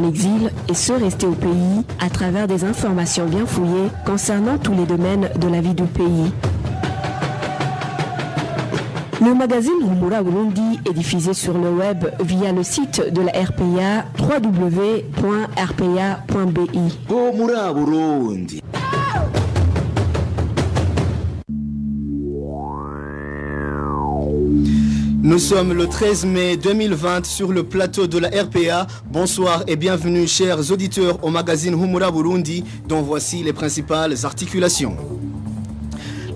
l'exil et ceux restés au pays à travers des informations bien fouillées concernant tous les domaines de la vie du pays. Le magazine Humura Burundi est diffusé sur le web via le site de la RPA www.rpa.bi. Humura Burundi. Nous sommes le 13 mai 2020 sur le plateau de la RPA. Bonsoir et bienvenue chers auditeurs au magazine Humura Burundi dont voici les principales articulations.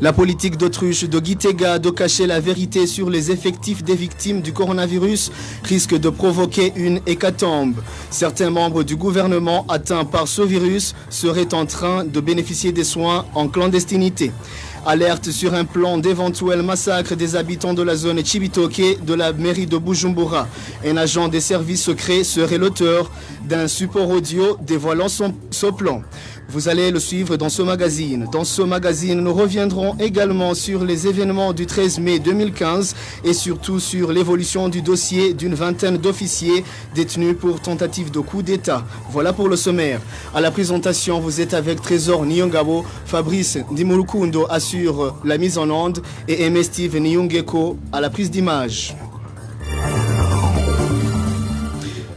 La politique d'autruche de Gitega de cacher la vérité sur les effectifs des victimes du coronavirus risque de provoquer une hécatombe. Certains membres du gouvernement atteints par ce virus seraient en train de bénéficier des soins en clandestinité. Alerte sur un plan d'éventuel massacre des habitants de la zone Chibitoke de la mairie de Bujumbura. Un agent des services secrets serait l'auteur d'un support audio dévoilant ce plan. Vous allez le suivre dans ce magazine. Dans ce magazine, nous reviendrons également sur les événements du 13 mai 2015 et surtout sur l'évolution du dossier d'une vingtaine d'officiers détenus pour tentative de coup d'État. Voilà pour le sommaire. À la présentation, vous êtes avec Trésor Nyongabo, Fabrice Ndimurukundo assure la mise en onde et Aimé Steve Nyongeko à la prise d'image.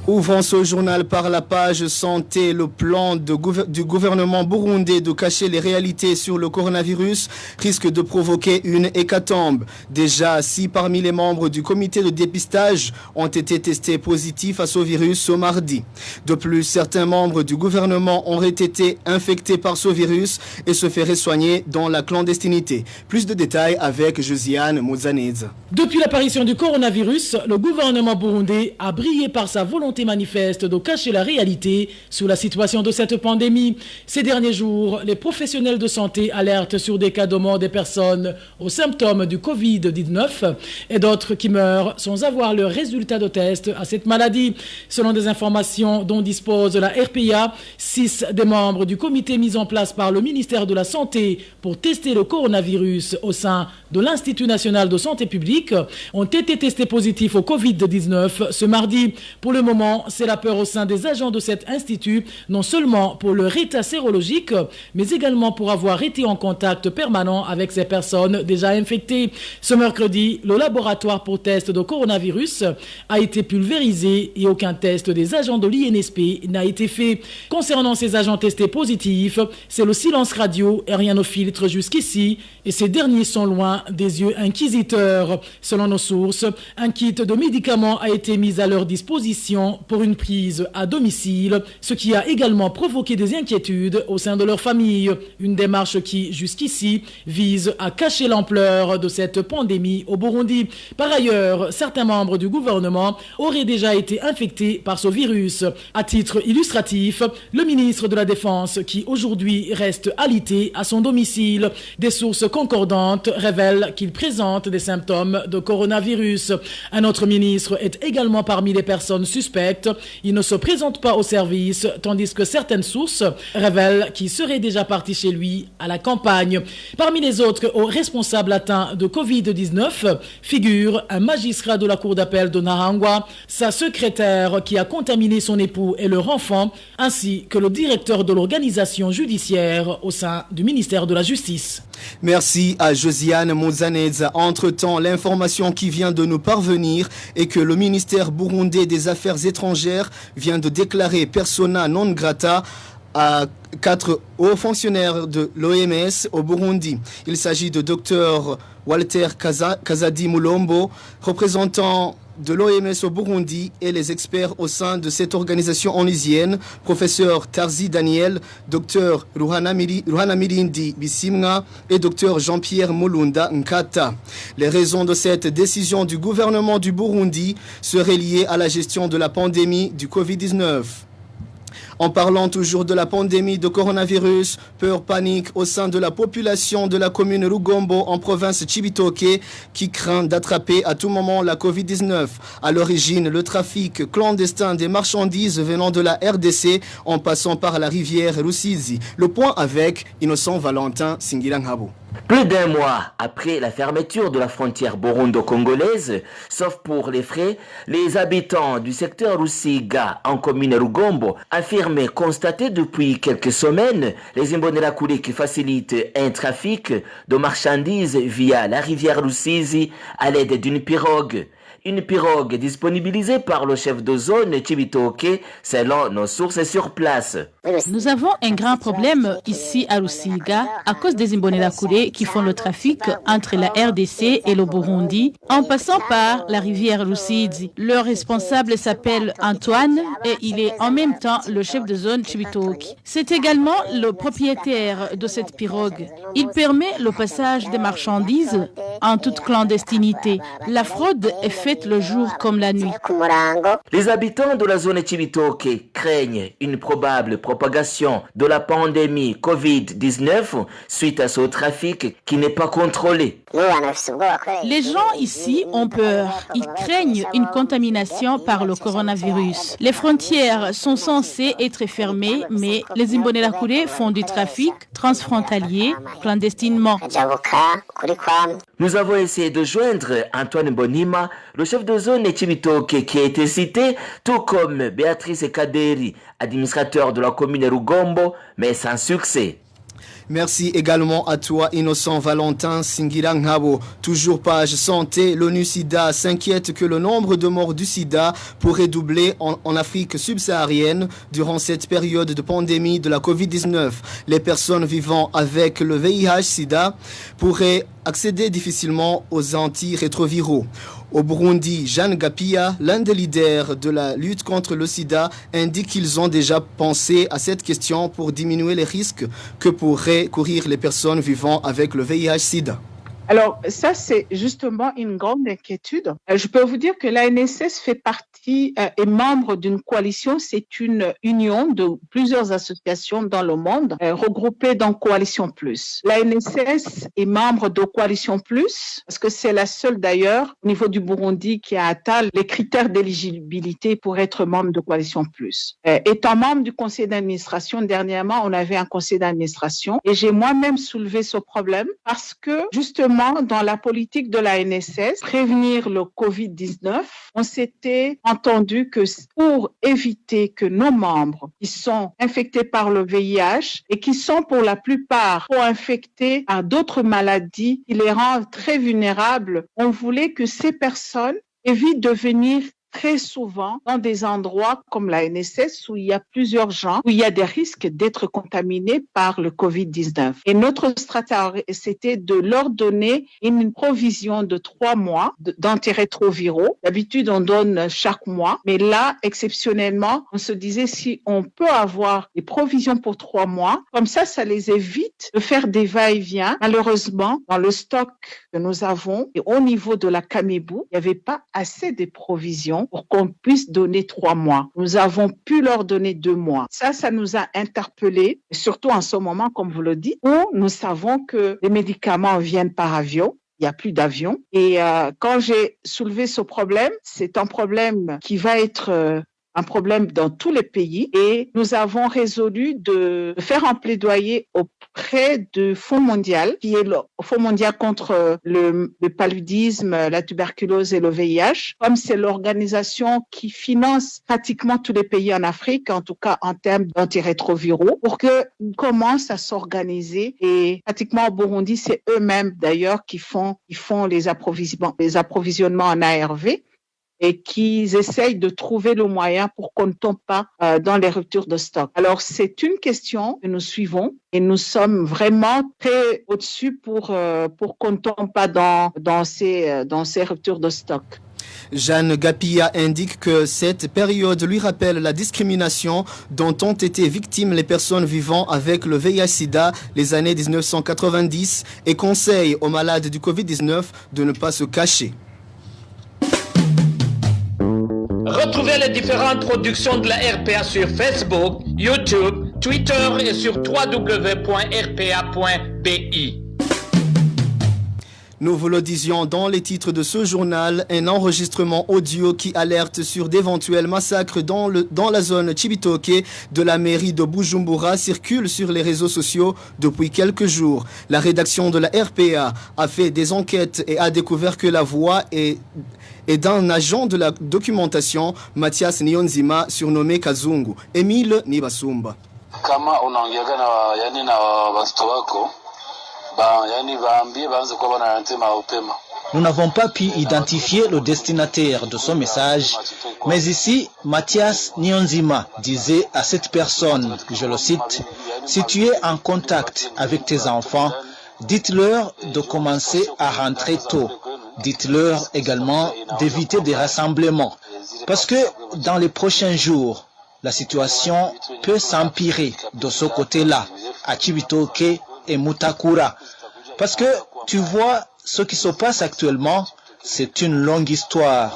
Ouvrons ce journal par la page santé. Le plan du gouvernement burundais de cacher les réalités sur le coronavirus risque de provoquer une hécatombe. Déjà, 6 parmi les membres du comité de dépistage ont été testés positifs à ce virus ce mardi. De plus, certains membres du gouvernement auraient été infectés par ce virus et se feraient soigner dans la clandestinité. Plus de détails avec Josiane Mouzanez. Depuis l'apparition du coronavirus, le gouvernement burundais a brillé par sa volonté manifeste de cacher la réalité sur la situation de cette pandémie. Ces derniers jours, les professionnels de santé alertent sur des cas de mort des personnes aux symptômes du Covid-19 et d'autres qui meurent sans avoir le résultat de test à cette maladie. Selon des informations dont dispose la RPA, 6 des membres du comité mis en place par le ministère de la Santé pour tester le coronavirus au sein de l'Institut national de santé publique ont été testés positifs au Covid-19 ce mardi. Pour le moment, c'est la peur au sein des agents de cet institut, non seulement pour leur état sérologique, mais également pour avoir été en contact permanent avec ces personnes déjà infectées. Ce mercredi, le laboratoire pour test de coronavirus a été pulvérisé et aucun test des agents de l'INSP n'a été fait. Concernant ces agents testés positifs, c'est le silence radio et rien ne filtre jusqu'ici, et ces derniers sont loin des yeux inquisiteurs. Selon nos sources, un kit de médicaments a été mis à leur disposition pour une prise à domicile, ce qui a également provoqué des inquiétudes au sein de leur famille. Une démarche qui, jusqu'ici, vise à cacher l'ampleur de cette pandémie au Burundi. Par ailleurs, certains membres du gouvernement auraient déjà été infectés par ce virus. À titre illustratif, le ministre de la Défense, qui aujourd'hui reste alité à son domicile, des sources concordantes révèlent qu'il présente des symptômes de coronavirus. Un autre ministre est également parmi les personnes suspectes. Il ne se présente pas au service, tandis que certaines sources révèlent qu'il serait déjà parti chez lui à la campagne. Parmi les autres hauts responsables atteints de Covid-19 figure un magistrat de la cour d'appel de Nahangwa, sa secrétaire qui a contaminé son époux et leur enfant, ainsi que le directeur de l'organisation judiciaire au sein du ministère de la Justice. Merci à Josiane Mouzanez. Entre-temps, l'information qui vient de nous parvenir est que le ministère burundais des Affaires étrangères vient de déclarer persona non grata à 4 hauts fonctionnaires de l'OMS au Burundi. Il s'agit de Dr Walter Kazadi Mulombo, représentant de l'OMS au Burundi, et les experts au sein de cette organisation onusienne, professeur Tarzi Daniel, docteur Ruhana Mirindi Bisimna et docteur Jean-Pierre Mulunda Nkata. Les raisons de cette décision du gouvernement du Burundi seraient liées à la gestion de la pandémie du Covid-19. En parlant toujours de la pandémie de coronavirus, peur, panique au sein de la population de la commune Rugombo en province Chibitoke qui craint d'attraper à tout moment la Covid-19. À l'origine, le trafic clandestin des marchandises venant de la RDC en passant par la rivière Rusizi. Le point avec Innocent Valentin Singirangabo. Plus d'un mois après la fermeture de la frontière burundo-congolaise, sauf pour les frais, les habitants du secteur Rusiga en commune Rugombo affirment constater depuis quelques semaines les Imbonerakure qui facilitent un trafic de marchandises via la rivière Rusizi à l'aide d'une pirogue. Une pirogue disponibilisée par le chef de zone Chibitoke selon nos sources sur place. Nous avons un grand problème ici à Rusiga à cause des Imbonerakure qui font le trafic entre la RDC et le Burundi en passant par la rivière Rusizi. Leur responsable s'appelle Antoine et il est en même temps le chef de zone Chibitoke. C'est également le propriétaire de cette pirogue. Il permet le passage des marchandises en toute clandestinité. La fraude est faite le jour comme la nuit. Les habitants de la zone Chibitoke craignent une probable propagation de la pandémie Covid-19 suite à ce trafic qui n'est pas contrôlé. Les gens ici ont peur. Ils craignent une contamination par le coronavirus. Les frontières sont censées être fermées, mais les Imbonerakure font du trafic transfrontalier clandestinement. Nous avons essayé de joindre Antoine Bonima, le chef de zone Chibitoke qui a été cité, tout comme Béatrice Kaderi, administrateur de la commune Rugombo, mais sans succès. Merci également à toi, Innocent Valentin Singira Ngabo. Toujours page santé, l'ONU-SIDA s'inquiète que le nombre de morts du sida pourrait doubler en Afrique subsaharienne durant cette période de pandémie de la Covid-19. Les personnes vivant avec le VIH-SIDA pourraient accéder difficilement aux antirétroviraux. Au Burundi, Jeanne Gapia, l'un des leaders de la lutte contre le sida, indique qu'ils ont déjà pensé à cette question pour diminuer les risques que pourraient courir les personnes vivant avec le VIH-Sida. Alors, ça, c'est justement une grande inquiétude. Je peux vous dire que l'ANSS fait partie est membre d'une coalition. C'est une union de plusieurs associations dans le monde regroupées dans Coalition Plus. L'ANSS est membre de Coalition Plus parce que c'est la seule d'ailleurs au niveau du Burundi qui a atteint les critères d'éligibilité pour être membre de Coalition Plus. Étant membre du conseil d'administration, dernièrement, on avait un conseil d'administration et j'ai moi-même soulevé ce problème parce que justement, dans la politique de la l'ANSS, prévenir le Covid-19, on s'était entendu que pour éviter que nos membres qui sont infectés par le VIH et qui sont pour la plupart co-infectés par d'autres maladies qui les rendent très vulnérables, on voulait que ces personnes évitent de venir très souvent dans des endroits comme la NSS où il y a plusieurs gens, où il y a des risques d'être contaminés par le Covid-19. Et notre stratégie, c'était de leur donner une provision de 3 mois d'antirétroviraux. D'habitude, on donne chaque mois. Mais là, exceptionnellement, on se disait si on peut avoir des provisions pour 3 mois, comme ça les évite de faire des va-et-vient. Malheureusement, dans le stock que nous avons et au niveau de la Camébou, il n'y avait pas assez de provisions pour qu'on puisse donner 3 mois. Nous avons pu leur donner 2 mois. Ça nous a interpellés, surtout en ce moment, comme vous le dites, où nous savons que les médicaments viennent par avion. Il n'y a plus d'avion. Et quand j'ai soulevé ce problème, c'est un problème qui va être un problème dans tous les pays et nous avons résolu de faire un plaidoyer auprès du Fonds mondial, qui est le Fonds mondial contre le paludisme, la tuberculose et le VIH. Comme c'est l'organisation qui finance pratiquement tous les pays en Afrique, en tout cas en termes d'antirétroviraux, pour qu'ils commencent à s'organiser. Et pratiquement au Burundi, c'est eux-mêmes d'ailleurs qui font les approvisionnements en ARV. Et qu'ils essayent de trouver le moyen pour qu'on ne tombe pas dans les ruptures de stock. Alors, c'est une question que nous suivons et nous sommes vraiment très au-dessus pour qu'on ne tombe pas dans ces ruptures de stock. Jeanne Gapia indique que cette période lui rappelle la discrimination dont ont été victimes les personnes vivant avec le VIH-Sida les années 1990 et conseille aux malades du Covid-19 de ne pas se cacher. Retrouvez les différentes productions de la RPA sur Facebook, YouTube, Twitter et sur www.rpa.bi. Nous vous le disions dans les titres de ce journal, un enregistrement audio qui alerte sur d'éventuels massacres dans la zone Chibitoke de la mairie de Bujumbura circule sur les réseaux sociaux depuis quelques jours. La rédaction de la RPA a fait des enquêtes et a découvert que la voix est d'un agent de la documentation, Mathias Nionzima, surnommé Kazungu. Emile Nibasumba. Kama unaongeaga na watoto wako nous n'avons pas pu identifier le destinataire de ce message, mais ici, Mathias Nionzima disait à cette personne, je le cite, « Si tu es en contact avec tes enfants, dites-leur de commencer à rentrer tôt. Dites-leur également d'éviter des rassemblements. Parce que dans les prochains jours, la situation peut s'empirer de ce côté-là, à Chibitoke et Mutakura. Parce que tu vois, ce qui se passe actuellement, c'est une longue histoire.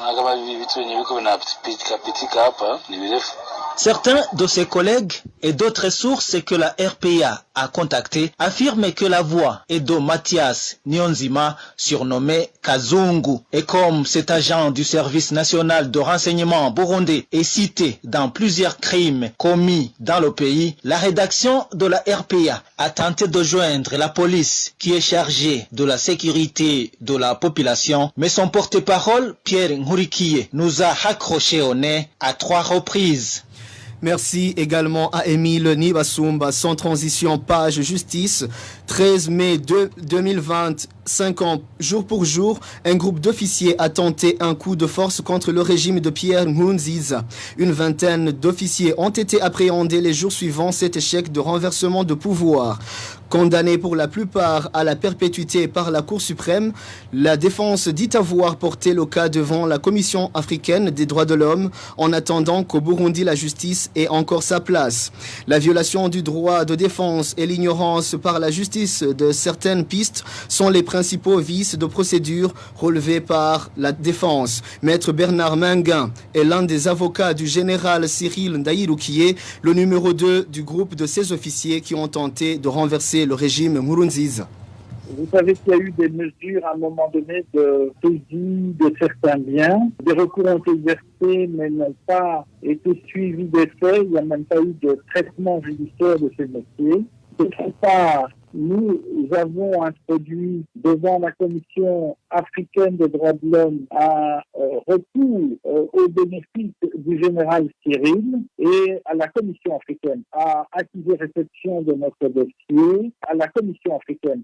Certains de ses collègues et d'autres sources que la RPA a contactées affirment que la voix est de Mathias Nionzima, surnommé Kazungu. Et comme cet agent du service national de renseignement burundais est cité dans plusieurs crimes commis dans le pays, la rédaction de la RPA a tenté de joindre la police qui est chargée de la sécurité de la population, mais son porte-parole, Pierre Nkurikiye, nous a raccroché au nez à 3 reprises. Merci également à Emile Nibasumba. Sans transition, page justice. 13 mai 2020, 5 ans, jour pour jour, un groupe d'officiers a tenté un coup de force contre le régime de Pierre Nkurunziza. Une vingtaine d'officiers ont été appréhendés les jours suivant cet échec de renversement de pouvoir. Condamnés pour la plupart à la perpétuité par la Cour suprême, la défense dit avoir porté le cas devant la Commission africaine des droits de l'homme en attendant qu'au Burundi la justice ait encore sa place. La violation du droit de défense et l'ignorance par la justice de certaines pistes sont les principaux vices de procédure relevés par la défense. Maître Bernard Menguin est l'un des avocats du général Cyril Ndayirukiye, le numéro 2 du groupe de ces officiers qui ont tenté de renverser le régime Nkurunziza. Vous savez qu'il y a eu des mesures à un moment donné de saisie de certains biens. Des recours ont été exercés mais n'ont pas été suivis des faits. Il n'y a même pas eu de traitement judiciaire de ces dossiers. D'autre part, nous avons introduit devant la Commission africaine des droits de l'homme un recours au bénéfice du général Cyril et à la Commission africaine a accusé réception de notre dossier. À la Commission africaine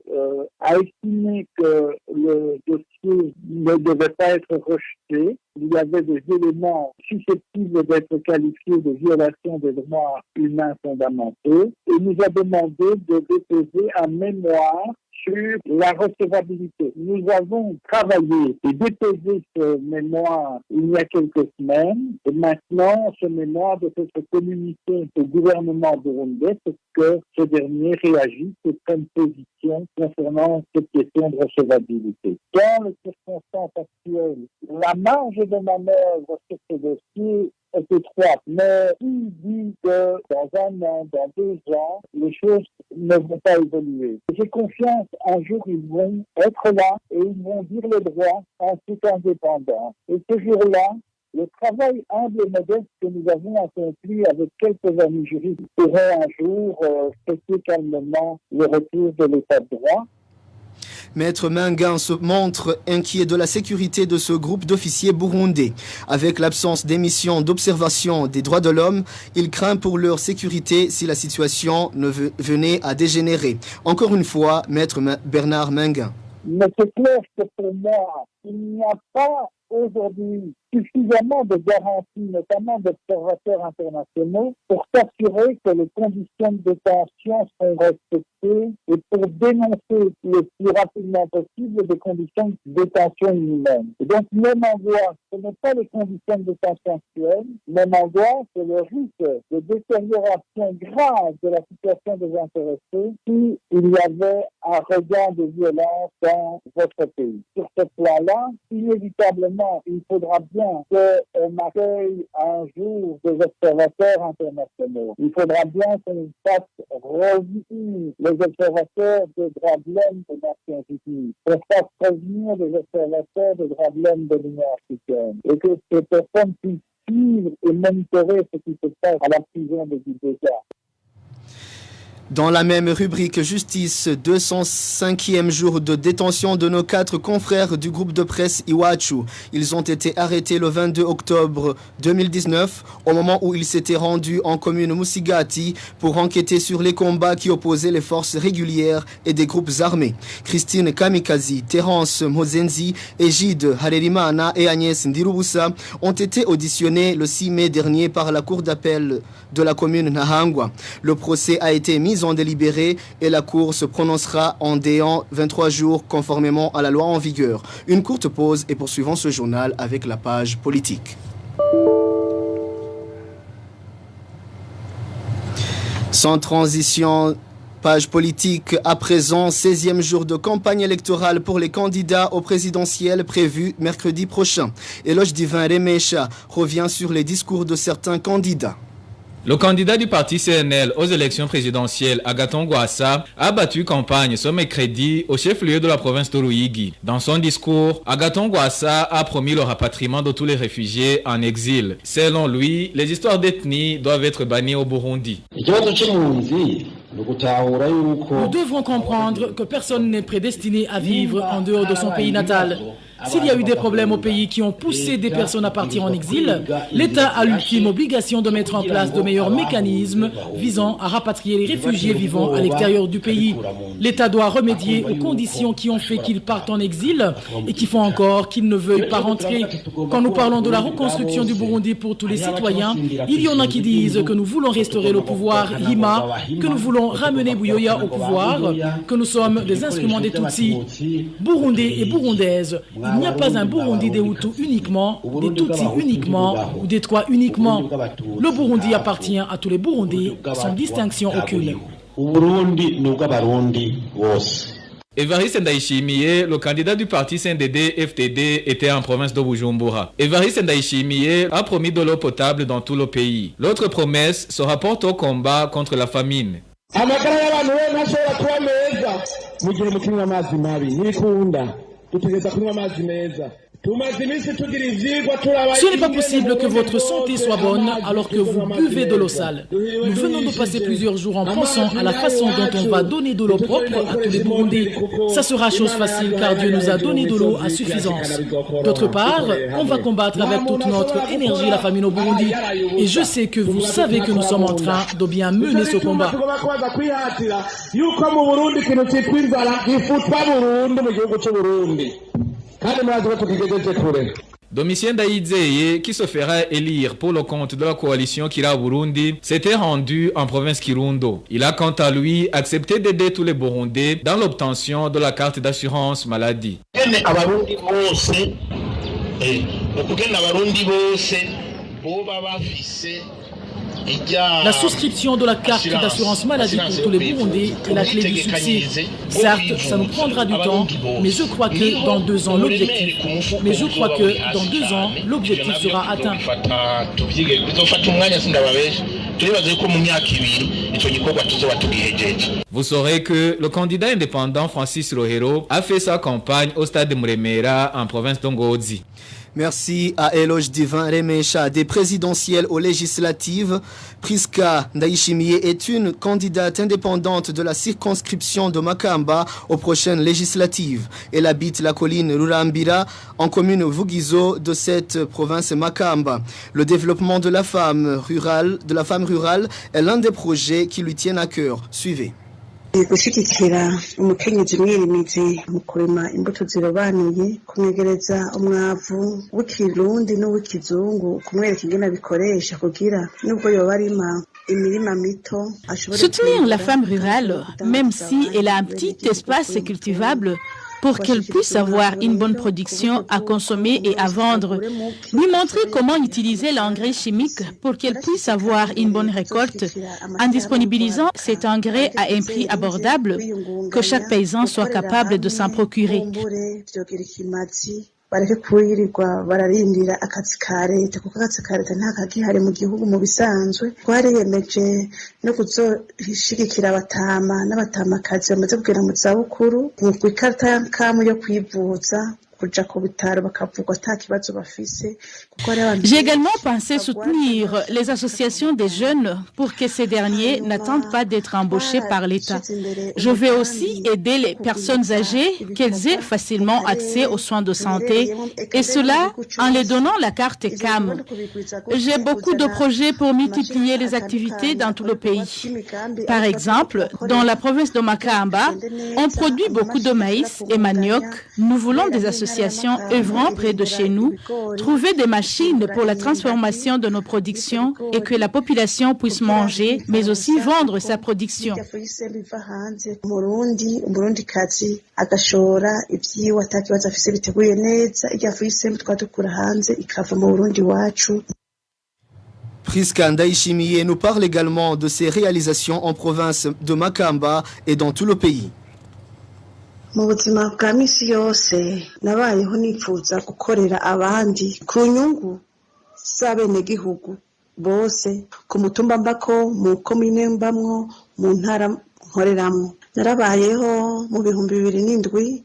a estimé que le dossier ne devait pas être rejeté. Il y avait des éléments susceptibles d'être qualifiés de violation des droits humains fondamentaux et nous a demandé de déposer un mémoire sur la recevabilité. Nous avons travaillé et déposé ce mémoire il y a quelques semaines et maintenant ce mémoire doit être communiqué au gouvernement burundais pour que ce dernier réagisse et prenne position concernant cette question de recevabilité. Dans les circonstances actuelles, la marge de manœuvre sur ce dossier est étroite, mais qui dit que dans 1 an, dans 2 ans, les choses ne vont pas évoluer. J'ai confiance, un jour ils vont être là et ils vont dire le droit en toute indépendance. Et ce jour-là, le travail humble et modeste que nous avons accompli avec quelques amis juristes pourrait un jour fêter calmement le retour de l'état de droit. Maître Menguin se montre inquiet de la sécurité de ce groupe d'officiers burundais. Avec l'absence d'émissions d'observation des droits de l'homme, il craint pour leur sécurité si la situation ne venait à dégénérer. Encore une fois, Maître Bernard Menguin. Mais c'est clair que pour moi, il n'y a pas aujourd'hui suffisamment de garanties, notamment d'observateurs internationaux, pour s'assurer que les conditions de détention sont respectées et pour dénoncer le plus rapidement possible des conditions de détention inhumaines. Et donc, même angoisse, ce n'est pas les conditions de détention actuelles, même angoisse, c'est le risque de détérioration grave de la situation des intéressés s'il y avait un regain de violence dans votre pays. Sur ce plan-là, là, inévitablement, il faudra bien qu'on accueille un jour des observateurs internationaux. Il faudra bien qu'on fasse revenir les observateurs des droits de l'homme des Nations Unies, qu'on fasse revenir les observateurs des droits de l'homme de l'Union africaine, et que ces personnes puissent suivre et monitorer ce qui se passe à la prison de Gitega. Dans la même rubrique justice, 205e jour de détention de nos 4 confrères du groupe de presse Iwachu. Ils ont été arrêtés le 22 octobre 2019 au moment où ils s'étaient rendus en commune Musigati pour enquêter sur les combats qui opposaient les forces régulières et des groupes armés. Christine Kamikazi, Terence Mozenzi, Egide Harerimana et Agnès Ndirubusa ont été auditionnés le 6 mai dernier par la cour d'appel de la commune Nahangwa. Le procès a été mis en délibéré et la cour se prononcera en déant 23 jours conformément à la loi en vigueur. Une courte pause et poursuivons ce journal avec la page politique. Sans transition, page politique à présent, 16e jour de campagne électorale pour les candidats au présidentiel prévu mercredi prochain. Eloge Divin Remesha revient sur les discours de certains candidats. Le candidat du parti CNL aux élections présidentielles, Agathon Rwasa, a battu campagne ce mercredi au chef-lieu de la province de Ruyigi. Dans son discours, Agathon Rwasa a promis le rapatriement de tous les réfugiés en exil. Selon lui, les histoires d'ethnie doivent être bannies au Burundi. Nous devons comprendre que personne n'est prédestiné à vivre en dehors de son pays natal. S'il y a eu des problèmes au pays qui ont poussé des personnes à partir en exil, l'État a l'ultime obligation de mettre en place de meilleurs mécanismes visant à rapatrier les réfugiés vivant à l'extérieur du pays. L'État doit remédier aux conditions qui ont fait qu'ils partent en exil et qui font encore qu'ils ne veuillent pas rentrer. Quand nous parlons de la reconstruction du Burundi pour tous les citoyens, il y en a qui disent que nous voulons restaurer le pouvoir Hima, que nous voulons ramener Buyoya au pouvoir, que nous sommes des instruments des Tutsis. Burundais et Burundaises, il n'y a pas un Burundi des Hutus uniquement, des Tutsis uniquement ou des Twa uniquement. Le Burundi appartient à tous les Burundais sans distinction aucune. Évariste Ndayishimiye, le candidat du parti CNDD-FDD, était en province de Bujumbura. Évariste Ndayishimiye a promis de l'eau potable dans tout le pays. L'autre promesse se rapporte au combat contre la famine. Ce n'est pas possible que votre santé soit bonne alors que vous buvez de l'eau sale. Nous venons de passer plusieurs jours en pensant à la façon dont on va donner de l'eau propre à tous les Burundais. Ça sera chose facile car Dieu nous a donné de l'eau à suffisance. D'autre part, on va combattre avec toute notre énergie la famine au Burundi. Et je sais que vous savez que nous sommes en train de bien mener ce combat. Domitien Daïdzeye, qui se fera élire pour le compte de la coalition Kira Burundi, s'était rendu en province Kirundo. Il a quant à lui accepté d'aider tous les Burundais dans l'obtention de la carte d'assurance maladie. La souscription de la carte d'assurance maladie pour tous les Burundais est la clé du succès. Certes, ça nous prendra du temps, mais je crois que dans 2 ans, l'objectif sera atteint. Vous saurez que le candidat indépendant Francis Rohero a fait sa campagne au stade de Muremera en province d'Ongozi. Merci à Eloge Divin Remesha. Des présidentielles aux législatives, Priska Ndayishimiye est une candidate indépendante de la circonscription de Makamba aux prochaines législatives. Elle habite la colline Rurambira en commune Vugizo de cette province Makamba. Le développement de la femme rurale est l'un des projets qui lui tiennent à cœur. Suivez. Gushigikira umukenyezi mwirimizi mu kurima imbuto zirobanuye kumwegereza umwavu w'ikirundi n'uw'ikizungu kumwereka ingene bikoresha kugira nubwo yoba arima imirima mito. Soutenir la femme rurale, même si elle a un petit espace cultivable, pour qu'elle puisse avoir une bonne production à consommer et à vendre. Lui montrer comment utiliser l'engrais chimique pour qu'elle puisse avoir une bonne récolte en disponibilisant cet engrais à un prix abordable, que chaque paysan soit capable de s'en procurer. bareke kuyirirwa bararindira akazi ka leta kuko akazi ka leta nta kagihari mu gihugu mu bisanzwe. Twariyemeje no kuzoshigikira abatama n'abatamakazi bamaze kugera mu zabukuru mu ikarita y'akamu yo kwivuza. J'ai également pensé soutenir les associations des jeunes pour que ces derniers n'attendent pas d'être embauchés par l'État. Je vais aussi aider les personnes âgées qu'elles aient facilement accès aux soins de santé et cela en les donnant la carte CAM. J'ai beaucoup de projets pour multiplier les activités dans tout le pays. Par exemple, dans la province de Makamba, on produit beaucoup de maïs et manioc. Nous voulons des associations œuvrant près de chez nous, trouver des machines pour la transformation de nos productions et que la population puisse manger, mais aussi vendre sa production. Priska Ndaishimiye nous parle également de ses réalisations en province de Makamba et dans tout le pays. Mu buzima bwa misi yose nabayeho nifuza gukorera abandi ku nyungu z'abenegihugu bose ku mutumba mbako mu komine mbamwo mu ntara nkoreramwo. Narabayeho mu 2007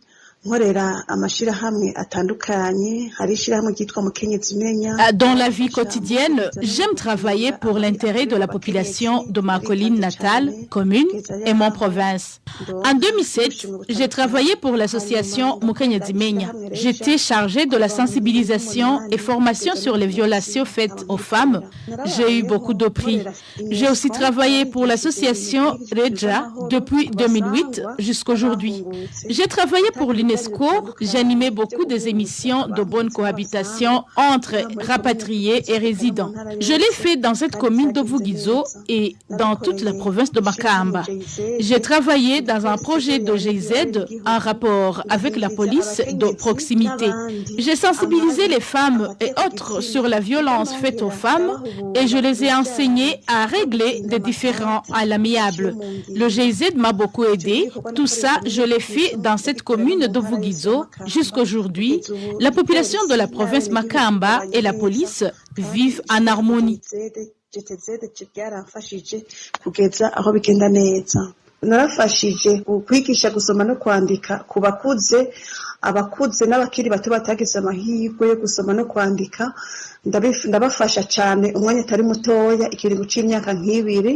Dans la vie quotidienne, j'aime travailler pour l'intérêt de la population de ma colline natale, commune et mon province. En 2007, j'ai travaillé pour l'association Mukenyezi Menya. J'étais chargée de la sensibilisation et formation sur les violations faites aux femmes. J'ai eu beaucoup de prix. J'ai aussi travaillé pour l'association Reja depuis 2008 jusqu'à aujourd'hui. J'ai travaillé pour l'UNESCO, j'animais beaucoup des émissions de bonne cohabitation entre rapatriés et résidents. Je l'ai fait dans cette commune de Vugizo et dans toute la province de Makamba. J'ai travaillé dans un projet de GIZ en rapport avec la police de proximité. J'ai sensibilisé les femmes et autres sur la violence faite aux femmes et je les ai enseignés à régler des différends à l'amiable. Le GIZ m'a beaucoup aidé. Tout ça, je l'ai fait dans cette commune de Vugizo. Jusqu'aujourd'hui, la population de la province Makamba et la police vivent en harmonie. Narafashije kwigisha gusoma no kwandika ku bakuze abakuze n'abakiri bato batagize amahirwe yo gusoma no kwandika ndabafasha cyane umwanya atari mutoya ikiringo c'imyaka nk'ibiri.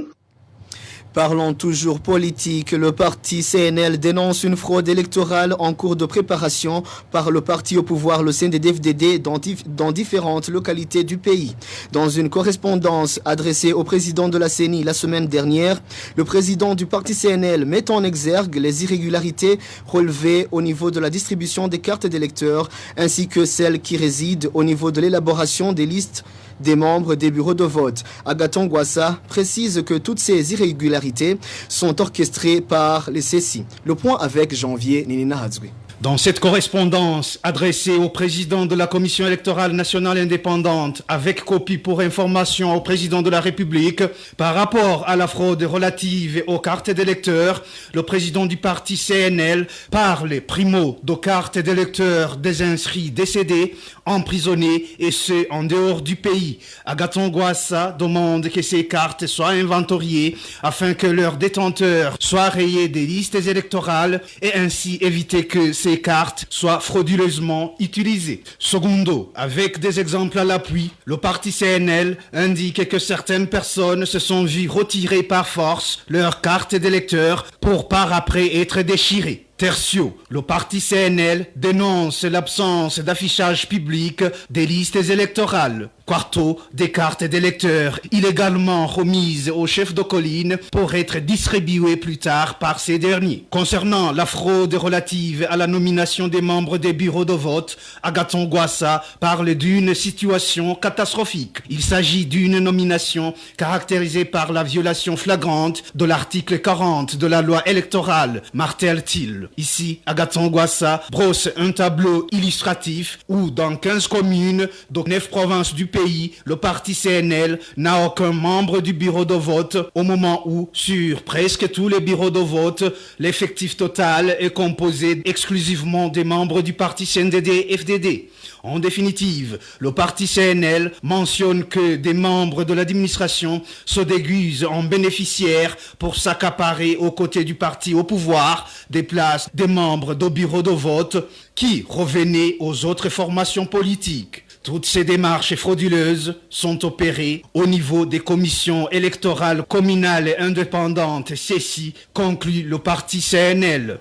Parlons toujours politique. Le parti CNL dénonce une fraude électorale en cours de préparation par le parti au pouvoir, le CNDD-FDD, dans différentes localités du pays. Dans une correspondance adressée au président de la CENI la semaine dernière, le président du parti CNL met en exergue les irrégularités relevées au niveau de la distribution des cartes d'électeurs ainsi que celles qui résident au niveau de l'élaboration des listes des membres des bureaux de vote. Agathon Gwassa précise que toutes ces irrégularités sont orchestrées par les CECI. Le point avec Janvier Ninina Hadzwi. Dans cette correspondance adressée au président de la Commission électorale nationale indépendante avec copie pour information au président de la République par rapport à la fraude relative aux cartes d'électeurs, le président du parti CNL parle primo de cartes d'électeurs des inscrits décédés, emprisonnés et ceux en dehors du pays. Agathon Gwassa demande que ces cartes soient inventoriées afin que leurs détenteurs soient rayés des listes électorales et ainsi éviter que ces cartes soient frauduleusement utilisées. Secondo, avec des exemples à l'appui, le parti CNL indique que certaines personnes se sont vues retirer par force leurs cartes d'électeurs pour par après être déchirées. Tertio, le parti CNL dénonce l'absence d'affichage public des listes électorales. Quarto, des cartes d'électeurs illégalement remises aux chefs de colline pour être distribuées plus tard par ces derniers. Concernant la fraude relative à la nomination des membres des bureaux de vote, Agathon Gwassa parle d'une situation catastrophique. Il s'agit d'une nomination caractérisée par la violation flagrante de l'article 40 de la loi électorale, martèle-t-il. Ici, Agathon Gwassa brosse un tableau illustratif où dans 15 communes de 9 provinces du pays, le parti CNL n'a aucun membre du bureau de vote au moment où, sur presque tous les bureaux de vote, l'effectif total est composé exclusivement des membres du parti CNDD-FDD. En définitive, le parti CNL mentionne que des membres de l'administration se déguisent en bénéficiaires pour s'accaparer aux côtés du parti au pouvoir des places des membres de bureaux de vote qui revenaient aux autres formations politiques. Toutes ces démarches frauduleuses sont opérées au niveau des commissions électorales communales et indépendantes, CECI, conclut le parti CNL.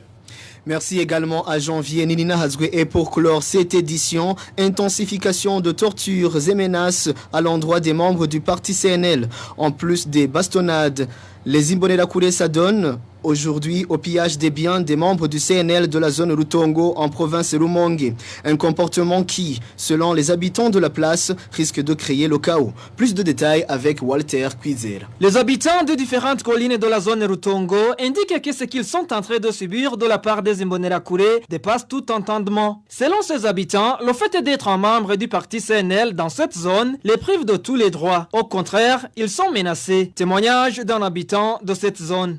Merci également à Janvier Nina Hazoué. Et pour clore cette édition, intensification de tortures et menaces à l'endroit des membres du parti CNL. En plus des bastonnades, les Imbonerakure s'adonnent aujourd'hui au pillage des biens des membres du CNL de la zone Rutongo en province Rumongue. Un comportement qui, selon les habitants de la place, risque de créer le chaos. Plus de détails avec Walter Kwizera. Les habitants de différentes collines de la zone Rutongo indiquent que ce qu'ils sont en train de subir de la part des Imbonerakure dépasse tout entendement. Selon ces habitants, le fait d'être un membre du parti CNL dans cette zone les prive de tous les droits. Au contraire, ils sont menacés. Témoignage d'un habitant de cette zone.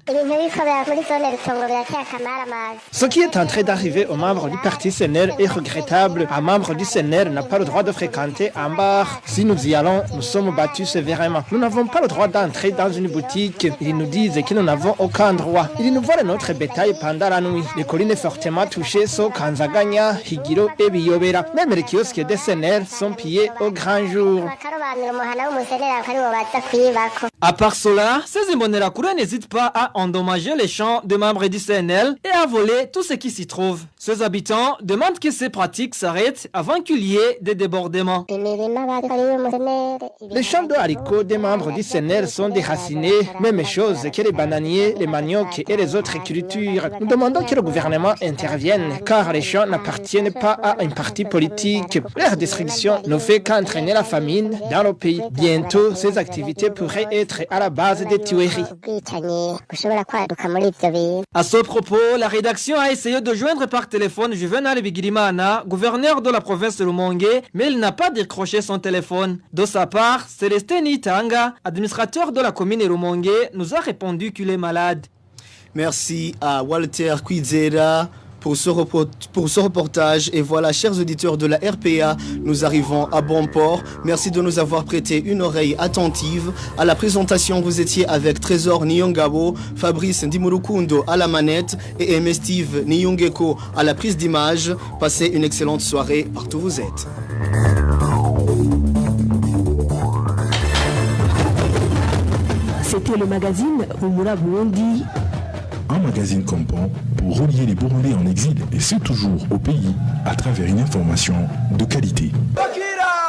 Ce qui est en train d'arriver aux membres du parti CNL est regrettable. Un membre du CNL n'a pas le droit de fréquenter un bar. Si nous y allons, nous sommes battus sévèrement. Nous n'avons pas le droit d'entrer dans une boutique. Ils nous disent que nous n'avons aucun droit. Ils nous volent notre bétail pendant la nuit. Les collines fortement touchées sont Kanzaganya, Higiro et Biyobera. Même les kiosques des CNL sont pillés au grand jour. À part cela, ces Imbonerakure n'hésitent pas à endommager les champs de membres du CNL et à voler tout ce qui s'y trouve. Ces habitants demandent que ces pratiques s'arrêtent avant qu'il y ait des débordements. Les champs de haricots des membres du CNL sont déracinés, même chose que les bananiers, les maniocs et les autres cultures. Nous demandons que le gouvernement intervienne, car les champs n'appartiennent pas à un parti politique. Leur destruction ne fait qu'entraîner la famine dans le pays. Bientôt, ces activités pourraient être à la base des tueries. À ce propos, la rédaction a essayé de joindre par téléphone Juvenal Bigirimana, gouverneur de la province de Rumongue, mais il n'a pas décroché son téléphone. De sa part, Célestin Itanga, administrateur de la commune Rumongue, nous a répondu qu'il est malade. Merci à Walter Kwizera pour ce reportage. Et voilà, chers auditeurs de la RPA, nous arrivons à bon port. Merci de nous avoir prêté une oreille attentive. À la présentation, vous étiez avec Trésor Nyongabo, Fabrice Ndimurukundo à la manette et Aimé Steve Nyongeko à la prise d'image. Passez une excellente soirée partout où vous êtes. C'était le magazine Humura Burundi. Un magazine comprend pour relier les Burundais en exil et ceux toujours au pays à travers une information de qualité. Bakira